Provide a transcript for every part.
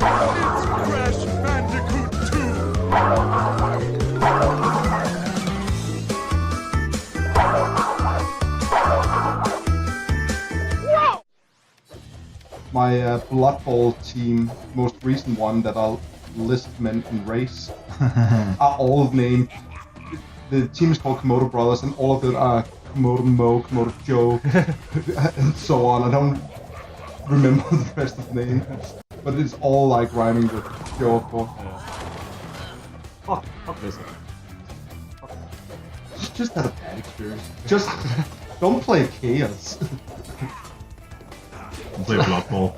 Crash Bandicoot 2! My Blood Bowl team, most recent one that I'll list men in race, are all named. The team is called Komodo Brothers, and all of them are Komodo Mo, Komodo Joe, and so on. I don't remember the rest of the names, but it's all like rhyming with Joe, of course. Fuck this. Just had a bad experience. Just don't play Chaos. Play Blood Bowl.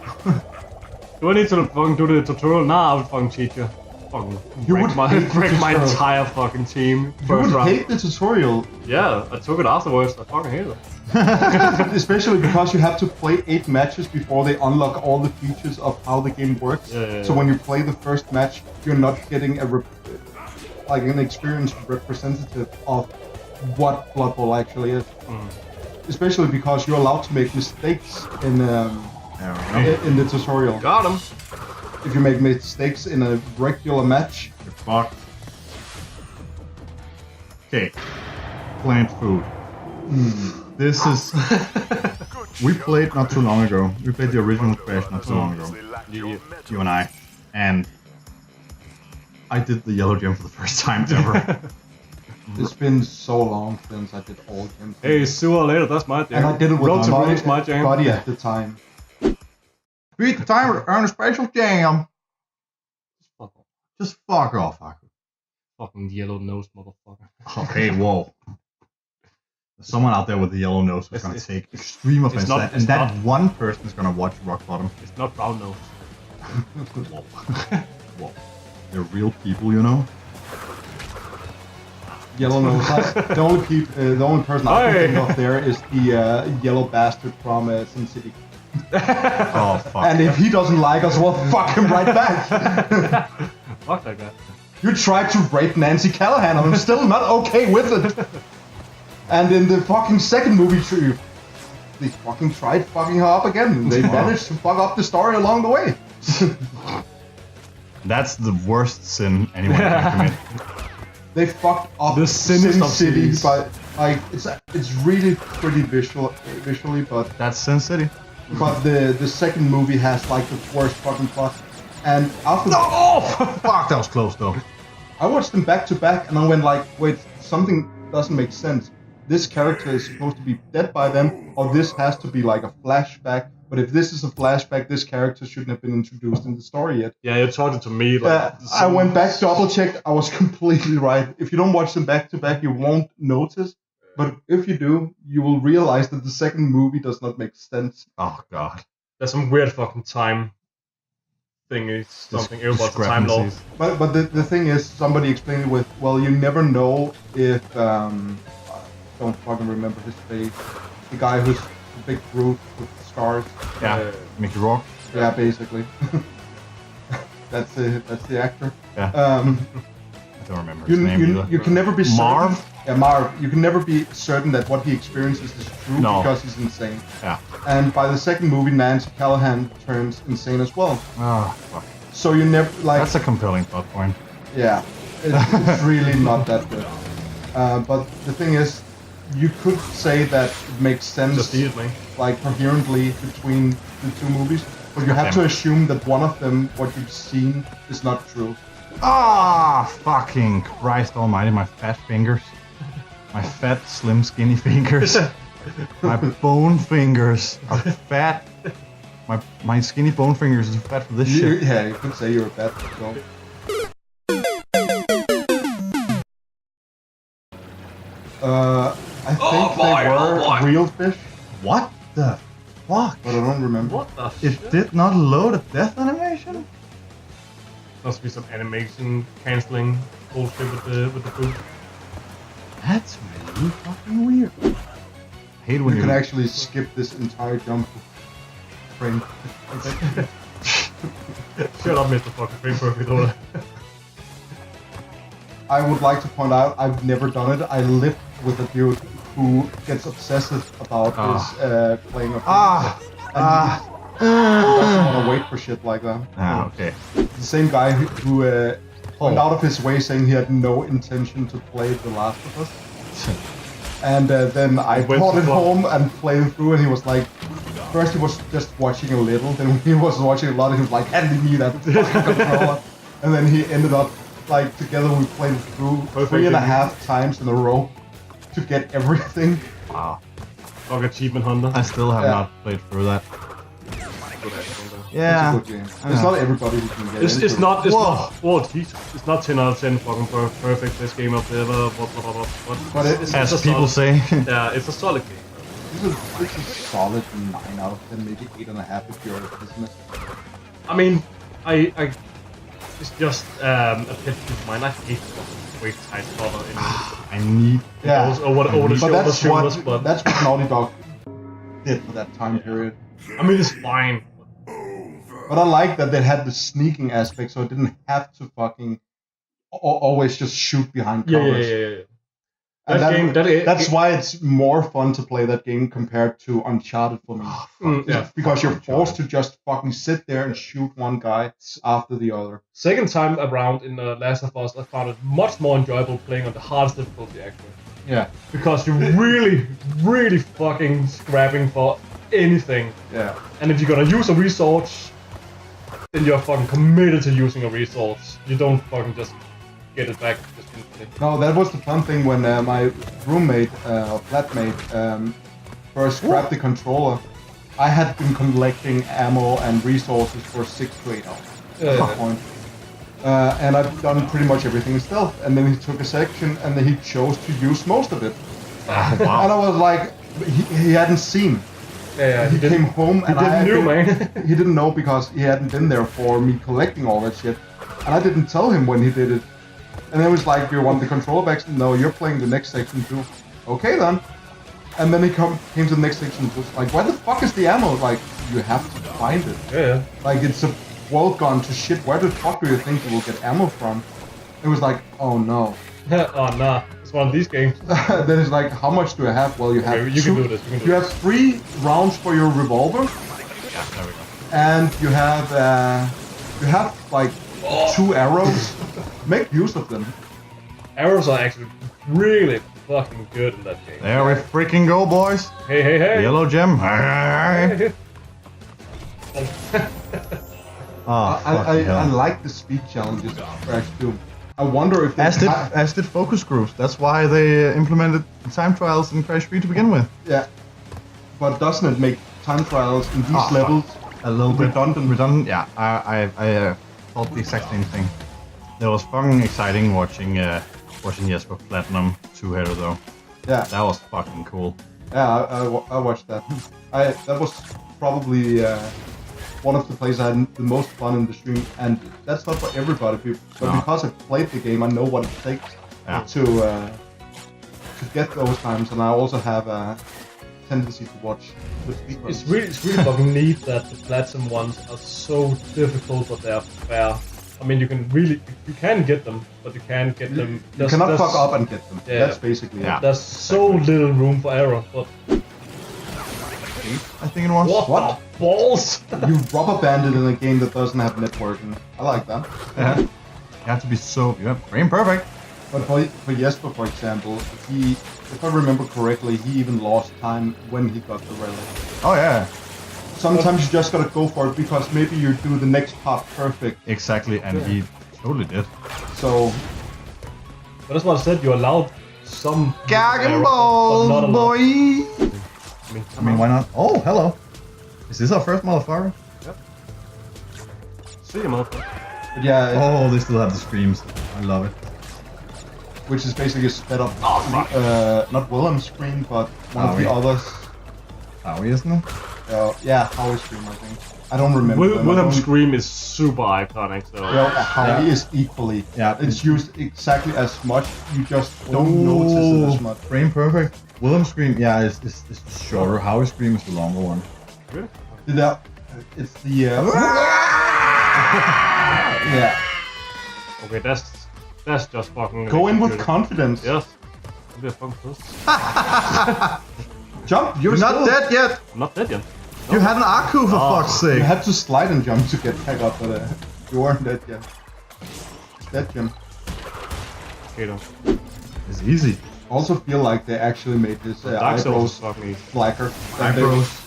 Do I need to fucking do the tutorial? Nah, I would fucking cheat you. Fucking break my entire fucking team. You would hate the tutorial. Yeah, I took it afterwards. I fucking hate it. Especially because you have to play 8 matches before they unlock all the features of how the game works. Yeah. So when you play the first match, you're not getting an experienced representative of what Blood Bowl actually is. Especially because you're allowed to make mistakes in the tutorial. Got him. If you make mistakes in a regular match, You're fucked. Okay. Plant food. This is... We played not too long ago. We played the original Crash not too long ago. You and I. And... I did the yellow gem for the first time ever. it's been so long since I did all gems. Hey, sooner or later, that's my jam. And I did it with my jam. buddy at the time. Beat the timer to earn a special jam. Just fuck off, Haku. Fucking yellow nose motherfucker. Okay, whoa. There's someone out there with the yellow nose who's gonna take extreme offense to that, and that one person is gonna watch Rock Bottom. It's not brown nose. Whoa. Whoa. They're real people, you know? Yellow nose. The only person I can think of there is the yellow bastard from Sin City. Oh, fuck. And if he doesn't like us, well, fuck him right back. Fuck that guy. You tried to rape Nancy Callahan, and I'm still not okay with it. And in the fucking second movie, they fucking tried fucking her up again, and they managed to fuck up the story along the way. That's the worst sin anyone can commit. They fucked up The Sin City, cities. but like it's really pretty visually, but That's Sin City. the second movie has like the worst fucking plot. And after Fuck, that was close though. I watched them back to back, and I went like, wait, something doesn't make sense. This character is supposed to be dead by them, or this has to be like a flashback. But if this is a flashback, this character shouldn't have been introduced in the story yet. Yeah, you taught it to me. Like, I went back, double-checked, I was completely right. If you don't watch them back to back, you won't notice. But if you do, you will realize that the second movie does not make sense. Oh god. There's some weird fucking time thingy, something about the time law. But the thing is, somebody explained it with, well, you never know if I don't fucking remember his face. The guy who's the big brute with the scars. Yeah. Mickey Rourke. Yeah, basically. that's the actor. Yeah. I don't remember his name either. You can never be certain. Marv? Yeah, Marv. You can never be certain that what he experiences is true because he's insane. Yeah. And by the second movie, Nancy Callahan turns insane as well. Oh, fuck. So you never like. That's a compelling plot point. Yeah, it's really not that good. But the thing is, you could say that it makes sense, Just eat me. like coherently between the two movies. But you have to assume that one of them, what you've seen, is not true. Ah, fucking Christ almighty, my fat fingers. My fat, slim, skinny fingers. My bone fingers are fat. My skinny bone fingers are fat for this shit. Yeah, you could say you're a fat girl. I think they were real fish, What the fuck? but I don't remember. What the It shit? did not load a death animation? Must be some animation cancelling bullshit with the food. That's really fucking weird. I hate when You can actually skip this entire jump frame. Shut up, Mr. Fucking Frame Perfect Order. I would like to point out I've never done it. I live with a dude who gets obsessive about his playing of games. And he doesn't want to wait for shit like that. Ah, okay. the same guy who went out of his way saying he had no intention to play The Last of Us. And then I brought it home and played it through, and he was like, first he was just watching a little, then he was watching a lot, and he was like, handing me that fucking controller. And then he ended up, like, together we played it through 3.5 times in a row to get everything. Wow. Fuck achievement hunter. I still have not played through that. Yeah, it's a good game. It's not everybody who can get it's not, oh Jesus, it's not 10 out of 10 fucking perfect, best game I've ever, but it's as people say. Yeah, it's a solid game. It's a solid 9 out of 10, maybe 8.5 if you're a pessimist. I mean, it's just a pet peeve of mine. I hate weight tight cover in I need over the shoulders, but that's what Naughty Dog did for that time period. I mean, it's fine. But I like that they had the sneaking aspect, so it didn't have to fucking always just shoot behind covers. Yeah. And that's why it's more fun to play that game compared to Uncharted for me. Because you're forced to just fucking sit there and shoot one guy after the other. Second time around in Last of Us, I found it much more enjoyable playing on the hardest difficulty, actually. Yeah. Because you're really, really fucking scrapping for anything. Yeah. And if you're gonna use a resource, then you're fucking committed to using a resource. You don't fucking just get it back just instantly. No, that was the fun thing when my roommate, or flatmate, first grabbed the controller. I had been collecting ammo and resources for 6 to 8 hours at that point. And I've done pretty much everything in stealth. And then he took a section and then he chose to use most of it. Wow. And I was like, he hadn't seen. Yeah, he came home and he didn't know because he hadn't been there for me collecting all that shit. And I didn't tell him when he did it. And then it was like, do you want the controller back? No, you're playing the next section too. Okay then. And then he came to the next section and was like, where the fuck is the ammo? Like, you have to find it. Yeah. Like, it's a world gone to shit. Where the fuck do you think you will get ammo from? It was like, oh no. Oh nah, it's one of these games. Then it's like, how much do I have? Well, you have okay, you can do this. You have 3 rounds for your revolver. Yeah, there we go. And you have like 2 arrows. Make use of them. Arrows are actually really fucking good in that game. There we freaking go, boys. Hey. Yellow gem. Hey. I like the speed challenges of Crash 2. I wonder if as did focus groups. That's why they implemented time trials in Crash 3 to begin with. Yeah, but doesn't it make time trials in these levels a little bit redundant? Yeah, I thought the exact same thing. It was fucking exciting watching Jesper Platinum 2-header though. Yeah, that was fucking cool. Yeah, I watched that. That was probably one of the plays I had the most fun in the stream, and that's not for everybody, but because I've played the game, I know what it takes to get those times, and I also have a tendency to watch the speedruns. It's really fucking neat that the platinum ones are so difficult, but they're fair. I mean, you can get them, but you can't get them. You cannot fuck up and get them. Yeah. That's basically it. There's so little room for error, but... I think it was. What? Balls! You rubber banded in a game that doesn't have networking. I like that. Yeah. You have to be so... You have frame perfect. But for Jesper, for example, if I remember correctly, he even lost time when he got the relic. Oh yeah. Sometimes you just gotta go for it because maybe you do the next part perfect. Exactly, and he totally did. So... But that's what I said, you're allowed some... Gargan balls, boy! I mean, why not? Oh, hello. Is this our first motherfucker? Yep. See you, motherfucker. But yeah... Oh, they still have the screams. I love it. Which is basically a sped up, not Willem's scream, but one of the others. Howie, isn't it? Yeah, Howie's scream, I think. I don't remember. Willem's scream is super iconic, so... Yeah, Howie is equally. Yeah. It's used exactly as much, you just don't notice it as much. Frame perfect. Willem's scream, yeah, is shorter. Howie's scream is the longer one. Really? It's the... yeah. Okay, that's just fucking... Go in with confidence. Yes. I'll be a fucking person. Jump, You're not dead yet! I'm not dead yet. You had an Aku for fuck's sake! You had to slide and jump to get back up, but... You weren't dead yet. It's dead, Jim. Kato. It's easy. Also feel like they actually made his Dark Souls eyebrows blacker. Eyebrows.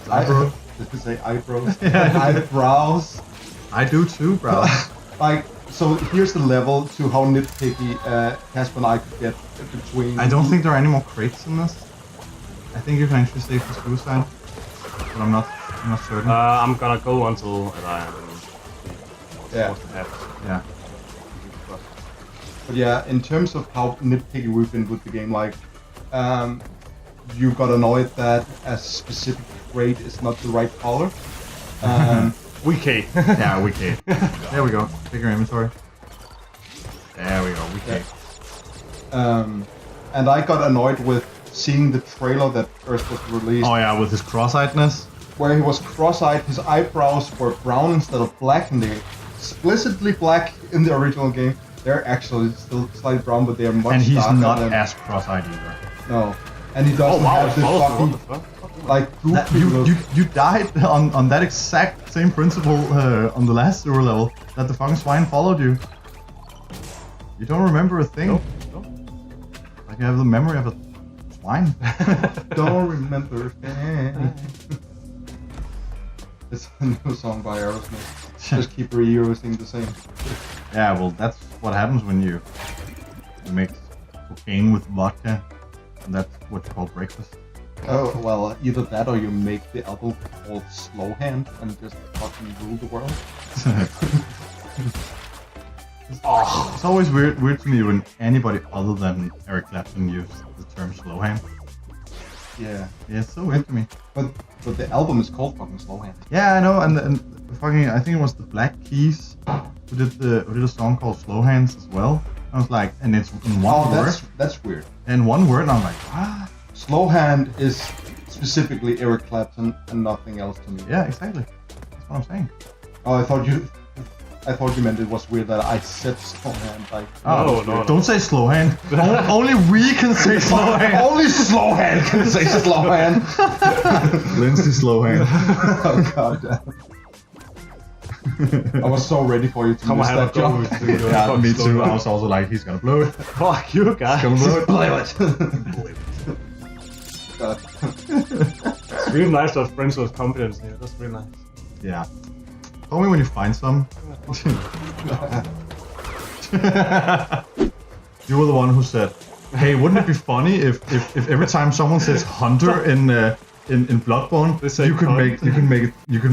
Eyebrows. Did you say eyebrows? Yeah. Eyebrows. I do too, bro. Like, so here's the level to how nitpicky Casper and I could get between. I don't think there are any more crates in this. I think you can actually save for suicide, but I'm not certain. I'm gonna go until I am. Yeah. Yeah. But yeah, in terms of how nitpicky we've been with the game, like, you got annoyed that a specific grade is not the right color. Wiki. Yeah, wiki. There we go. Pick your inventory. There we go. Wiki. And I got annoyed with seeing the trailer that first was released. Oh yeah, with his cross-eyedness. Where he was cross-eyed, his eyebrows were brown instead of black, and they're explicitly black in the original game. They're actually still slightly brown, but they're much And he's darker not than... as cross-eyed either. No. And he doesn't have this fucking, like, goofy look. You died on that exact same principle on the last sewer level, that the fucking swine followed you. You don't remember a thing? Nope. Like you have the memory of a swine. Don't remember a thing. It's a new song by Aerosmith. Just keep reusing the same. Yeah, well, that's what happens when you make cocaine with vodka, and that's what you call breakfast. Oh, well, either that or you make the album called Slow Hand and just fucking rule the world. It's always weird to me when anybody other than Eric Clapton uses the term slow hand. Yeah. Yeah, it's so weird to me. But the album is called fucking Slow Hand. Yeah, I know, and fucking, I think it was the Black Keys who did a song called Slow Hands as well. I was like, and it's in one word. That's weird. In one word, and I'm like, what? Slow Hand is specifically Eric Clapton and nothing else to me. Yeah, exactly. That's what I'm saying. Oh, I thought you meant it was weird that I said Slow Hand. Like, No. Don't say slow hand. Only we can say slow hand. Only Slow Hand can say Slow Hand. Lindsay slow hand. Oh god damn. I was so ready for you to miss that joke. Yeah, me too. I was also like, he's gonna blow it. Fuck you guys. Gonna blow it. Blow it. God. It's really nice to have friends with confidence here. That's really nice. Yeah. Tell me when you find some. You were the one who said, "Hey, wouldn't it be funny if every time someone says hunter in Bloodborne, you could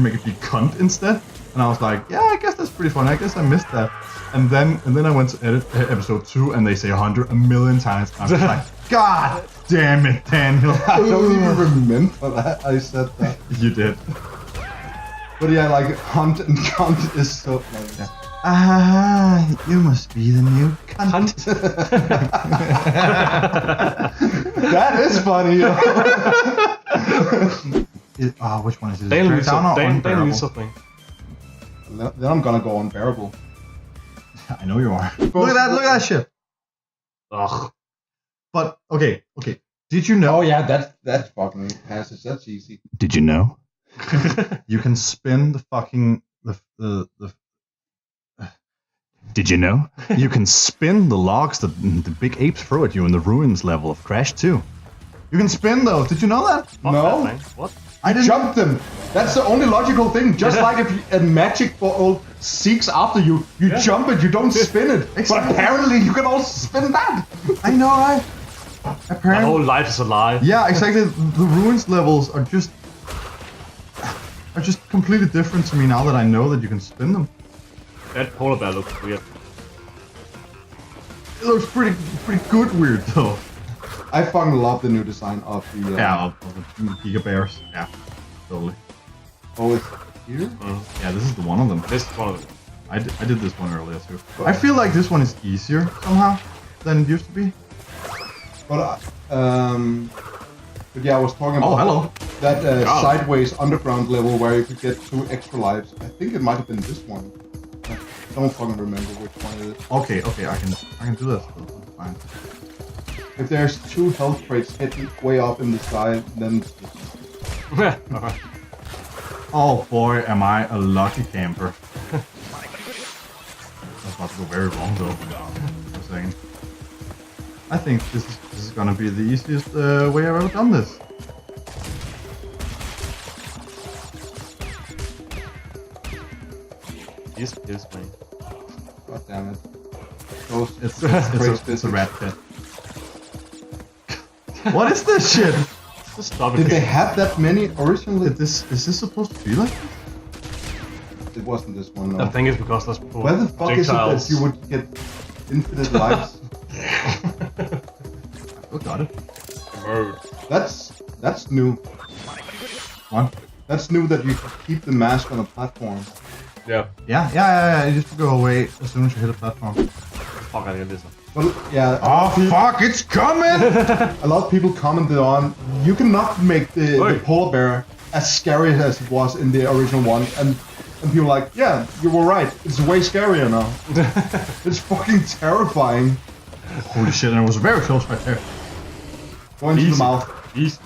make it be cunt instead?" And I was like, "Yeah, I guess that's pretty funny. I guess I missed that." And then I went to edit episode 2, and they say hunter a million times. And I was like, "God damn it, Daniel!" I don't even remember that I said that. You did. But yeah, like hunt and cunt is so funny. Yeah. Ah, you must be the new cunt. That is funny. Which one is it? Daniel needs Down or unbearable? something. Then I'm gonna go unbearable. I know you are. Look at that shit. Ugh. But okay. Did you know? Oh yeah, that fucking passes. That's easy. Did you know? You can spin the fucking the. Did you know? You can spin the logs that the big apes throw at you in the ruins level of Crash 2. You can spin those. Did you know that? No. What? I didn't Jump them. That's the only logical thing. Just like if a magic ball seeks after you, you jump it. You don't spin it. Exactly. But apparently you can also spin that. I know, right? My Apparently. whole life is a lie. Yeah, exactly. The ruins levels are just completely different to me now that I know that you can spin them. That polar bear looks weird. It looks pretty good weird though. I fucking love the new design of the. Of the Giga Bears. Yeah, totally. Oh, it's here. Yeah, this is the one of them. This is one of them. I did this one earlier too. I feel like this one is easier somehow than it used to be. But yeah, I was talking about. Oh, hello. That sideways underground level where you could get 2 extra lives. I think it might have been this one. I don't fucking remember which one it is. Okay, I can do this. That's fine. If there's 2 health crates hidden way up in the sky, then it's this one. Oh boy, am I a lucky camper. about to go very wrong though. I'm saying. I think this is gonna be the easiest way I've ever done this. Yes, man. God damn it. It's a rat pit. What is this shit? Just stop it. Did they have that many originally? Is this supposed to be like this? It wasn't this one, no. I think it's because there's Where the fuck is it that you would get infinite lives? Oh, got it. That's new. What? That's new that you can keep the mask on a platform. Yeah. Yeah. It used to go away as soon as you hit a platform. Fuck, I get this one. Well, yeah. Oh fuck, it's coming! A lot of people commented on you cannot make the polar bear as scary as it was in the original one, and people were like, yeah, you were right. It's way scarier now. It's fucking terrifying. Holy shit, and it was very close right there. Go into the mouth. Easy.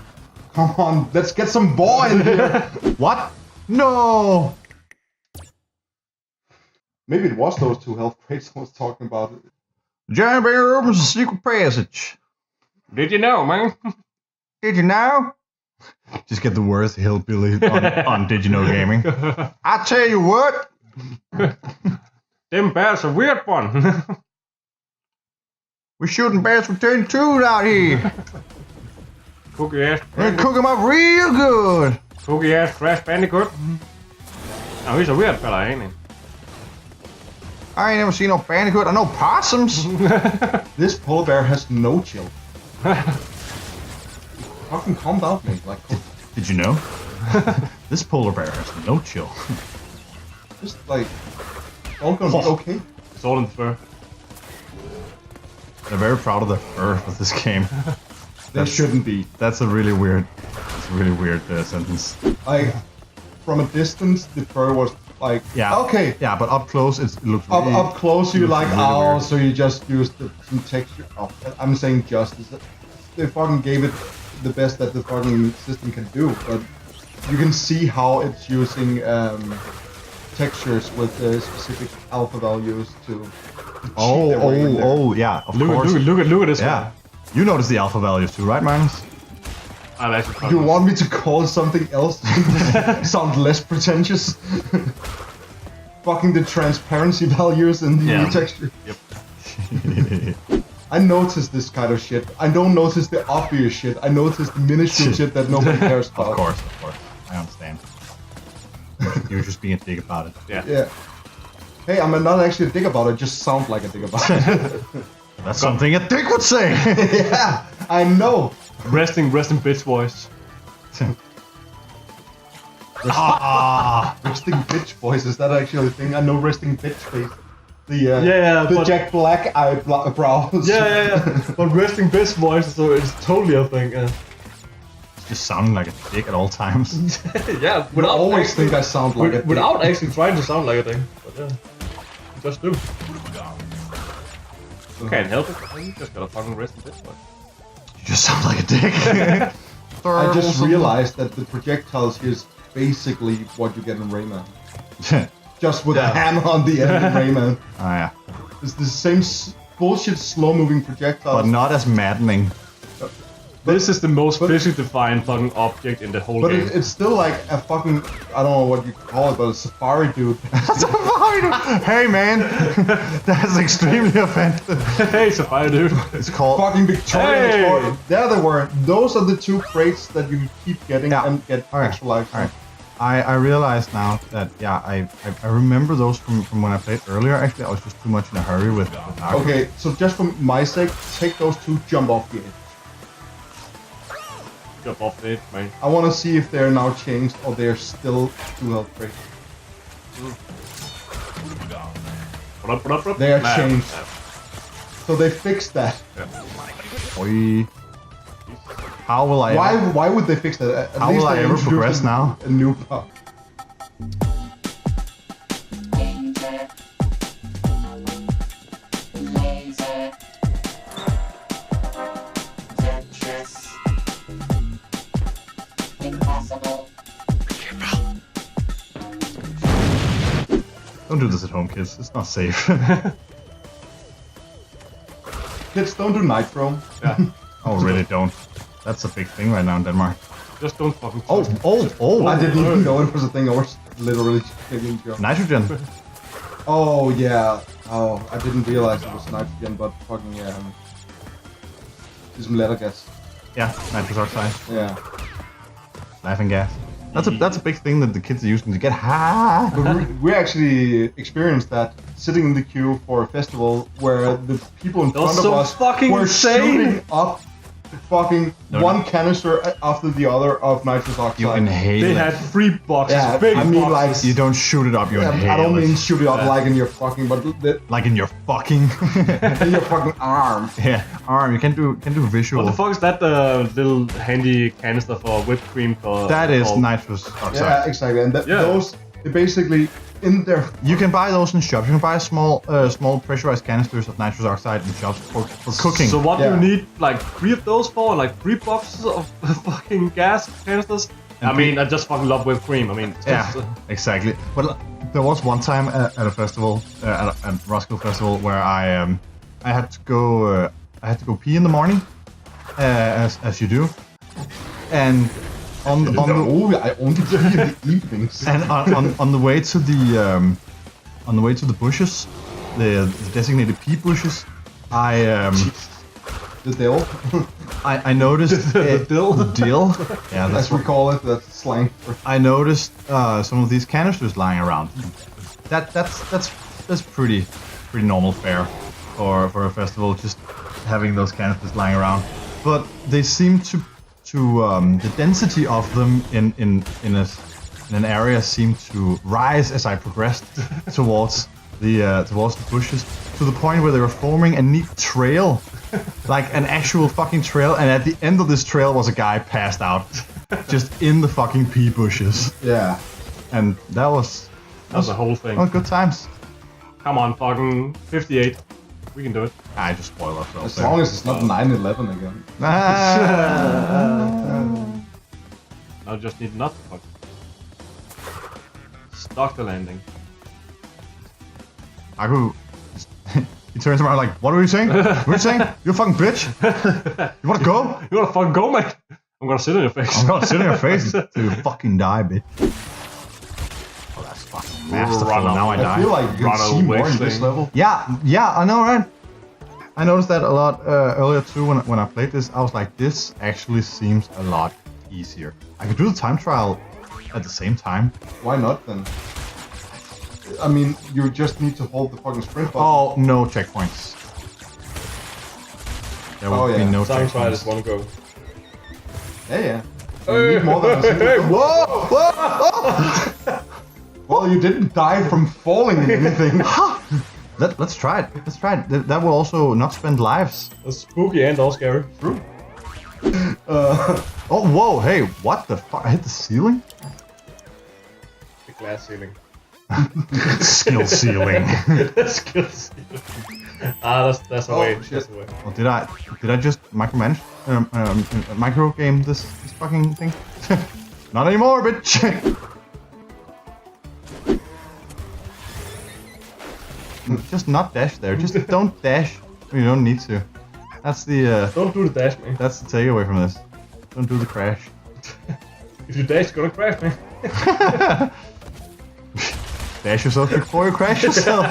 Come on, let's get some boy in here. What? No! Maybe it was those two health crates I was talking about. Giant bear opens a secret passage. Did you know, man? Did you know? Just get the worst hillbilly on Did You Know Gaming. I tell you what. Them bears are weird one. We're shooting bears for 10-2 out here. Cookie ass. We're gonna cook them up real good. Cookie ass fresh Bandicoot. Oh, he's a weird fella, ain't he? I ain't never seen no Bandicoot. I know possums. This polar bear has no chill. Fucking calm down, mate. Like, Did you know? This polar bear has no chill. just like, all gonna be okay. It's all in fur. They're very proud of their fur with this game. They shouldn't be. That's a really weird sentence. Like, from a distance, the fur was like, Yeah. okay. Yeah, but up close, it looks really... Up close, you like, really oh, weird. so you just used some texture. Oh, I'm saying justice. They fucking gave it the best that the fucking system can do, but you can see how it's using textures with specific alpha values to cheat their way in there. Yeah, of course. Look at this Yeah. You notice the alpha values too, right, Magnus? one. I like You want me to call something else to sound less pretentious? Fucking the transparency values in the texture. Yep. I notice this kind of shit. I don't notice the obvious shit. I notice the minuscule shit that nobody cares about. Of course. I understand. You're just being a dick about it. Yeah. Hey, I'm not actually a dick about it, just sound like a dick about it. That's something a dick would say. Yeah, I know. Resting bitch voice. Resting bitch voice, is that actually a thing? I know resting bitch face. The but- Jack Black eyebrows. Yeah. But resting bitch voice, so it's totally a thing. Just sounding like a dick at all times. Yeah, I always think I sound like a dick. without actually trying to sound like a thing. But yeah, you just do. You can't help it. You just gotta fucking rest bitch voice. You just sound like a dick. I just realized that the projectiles here is basically what you get in Rayman. Just with a hammer on the end of Rayman. Oh yeah. It's the same bullshit slow-moving projectiles. But not as maddening. This is the most physically defined fucking object in the whole But game. it's still like a fucking, I don't know what you call it, but a safari dude. Hey man, that's extremely offensive. Hey, Sapphire dude. It's called Fucking Victorian Hey! Explorer. There they were. Those are the two crates that you keep getting and get extra lives. Alright. I realized now that I remember those from when I played earlier. Actually, I was just too much in a hurry with Arkham. Okay, so just for my sake, take those two, jump off the edge. Jump off the edge, man. I want to see if they're now changed or they're still two health crates. What up? They are Nah. changed. So they fixed that. Oi. How will I? Why would they fix that? At How least will I they ever introduced progress now? A new power. Don't do this at home, kids. It's not safe. Kids, don't do nitro. Yeah. Oh, really? Don't. That's a big thing right now in Denmark. Just don't fucking. Oh! I didn't even know it was a thing. I was literally thinking. Nitrogen. Oh yeah. Oh, I didn't realize it was nitrogen, but fucking some letter gas. Yeah, nitrous oxide. Yeah. Laughing gas. That's a big thing that the kids are using to get high. But we actually experienced that sitting in the queue for a festival where the people in front of us fucking were insane. shooting up fucking one canister after the other of nitrous oxide. You inhale They it. had 3 boxes. Yeah, big I mean, boxes. like- You don't shoot it up, you inhale I don't it. mean shoot it up like in your fucking, but Like in your fucking... in your fucking arm. yeah, arm. You can do visual. What the fuck is that little handy canister for whipped cream called? That is called? nitrous oxide. Yeah, exactly. And those, they basically in there. You can buy those in shops. You can buy small pressurized canisters of nitrous oxide in shops for cooking. So what do Yeah. you need? Like 3 of those for? Like 3 boxes of fucking gas canisters? And I mean, I just fucking love whipped cream. I mean, it's Yeah, just, exactly. But there was one time at a festival, at Roskilde Festival, where I had to go pee in the morning, as you do, and on the I only do in the evenings. and on the way to the bushes, the designated pee bushes, The dill, I noticed The dill? The dill. Yeah, that's as we call it, that's slang for. I noticed some of these canisters lying around. That's pretty normal fare for a festival, just having those canisters lying around. But they seem to the density of them in an area seemed to rise as I progressed towards the bushes, to the point where they were forming a neat trail, like an actual fucking trail. And at the end of this trail was a guy passed out, just in the fucking pea bushes. Yeah. And that was that's the whole thing. oh, good times. Come on, fucking 58. We can do it. I just spoil ourselves. As long as it's not 9/11 again. I just need not to fuck. Stock the landing. Aku, he turns around like, what are you saying? What are you saying? You fucking bitch! You wanna go? You wanna fucking go, mate? I'm gonna sit in your face. I'm gonna sit in your face till you fucking die, bitch. Oh, that's fucking masterful. Run Now I I die. feel like you can Ronald see more in this Wixing. level. Yeah, I know, right? I noticed that a lot earlier too when I played this. I was like, this actually seems a lot easier. I could do the time trial at the same time. Why not then? I mean, you just need to hold the fucking sprint button. Oh, no checkpoints. There will be no Time trial is checkpoints. one go. Yeah. You need more than a single. Whoa! Whoa! Well, you didn't die from falling in anything. Let's try it. Let's try it. That will also not spend lives. That's spooky and all scary. True. Oh, whoa! Hey, what the fuck? I hit the ceiling? The glass ceiling. Skill ceiling. Skill ceiling. Ah, that's a Oh, way. shit. That's a way. Well, did I just micromanage? Micro game this fucking thing? Not anymore, bitch! Just not dash there. Just don't dash when you don't need to. That's the Don't do the dash, man. that's the takeaway from this. Don't do the crash. If you dash, you're gonna crash, man. Dash yourself before you crash yourself.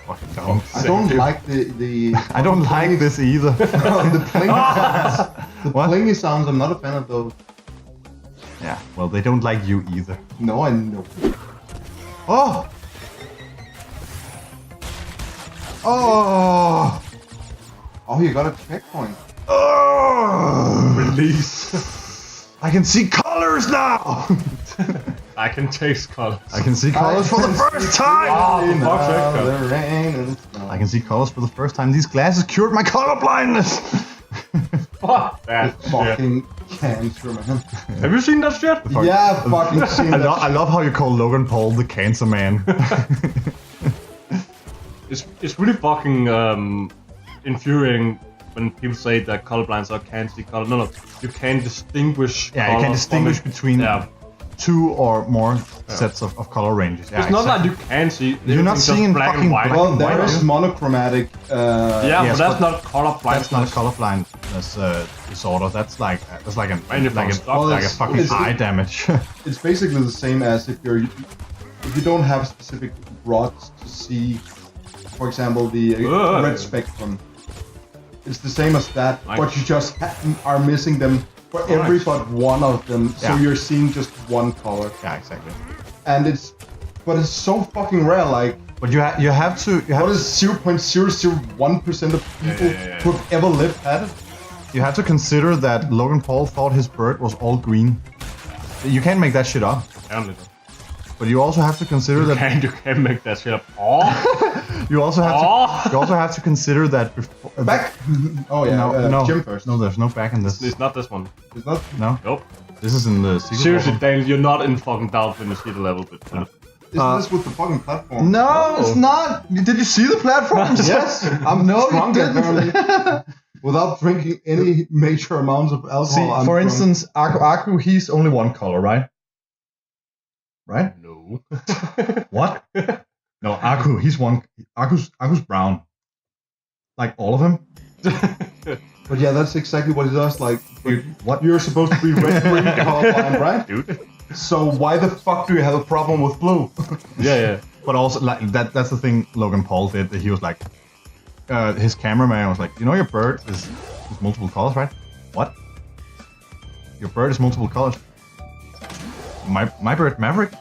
Fucking dumb. I don't like the I don't like this either. the plingy sounds. The What? plingy sounds, I'm not a fan of those. Yeah, well, they don't like you either. No, I know. Oh! Oh! Oh, you got a checkpoint. Oh! Release. I can see colors now! I can taste colors. I can see colors for the first time! Oh, for fuck's sake, Now God. the rain and snow. I can see colors for the first time. These glasses cured my color blindness! Fuck that shit. Fucking cancer, man. Have you seen that shit? Fuck. Yeah, I've fucking seen that. I love how you call Logan Paul the cancer man. It's really fucking infuriating when people say that colorblind or can't see color. No, you can distinguish. Yeah, you can distinguish between two or more sets of color ranges. Yeah, it's not like you can see. You're not seeing black fucking and white. Well, there is monochromatic. Yes, but that's not colorblind. That's not a colorblindness disorder. That's like a fucking eye damage. It's basically the same as if you don't have specific rods to see, for example, the red spectrum. It's the same as that, but you just are missing them for every but one of them, so you're seeing just one color. Yeah, exactly. And it's so fucking rare. Like, but you have to. What is 0.001% of people who have ever lived had it? You have to consider that Logan Paul thought his bird was all green. You can't make that shit up. But you also have to consider you can't make that shit up. You also have to consider that before back. Oh yeah, no, Jim first. No, there's no back in this. It's not this one. It's not. No. Nope. This is in the secret. Seriously, level. Daniel, you're not in fucking doubt when you see the level. But Isn't this with the fucking platform? No, it's not. Did you see the platforms? Yes, I'm drunk apparently. Without drinking any major amounts of alcohol. See, for instance, Aku, he's only one color, right? Right? No. What? No, Aku, he's one. Aku's brown. Like all of them. But yeah, that's exactly what he does. Like, what? You're supposed to be red-green colorblind, right? Dude. So why the fuck do you have a problem with blue? Yeah. But also, like that's the thing Logan Paul did. That he was like, his cameraman was like, you know, your bird is multiple colors, right? What? Your bird is multiple colors. My bird Maverick.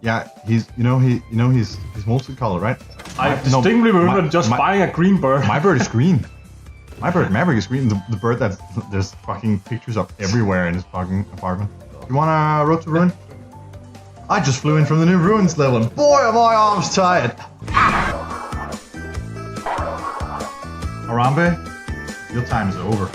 Yeah, he's multicolored, right? I distinctly remember buying a green bird. My bird is green. My bird Maverick is green. The bird that there's fucking pictures of everywhere in his fucking apartment. You wanna Road to Ruin? I just flew in from the new Ruins level and boy are my arms tired. Harambe, your time is over.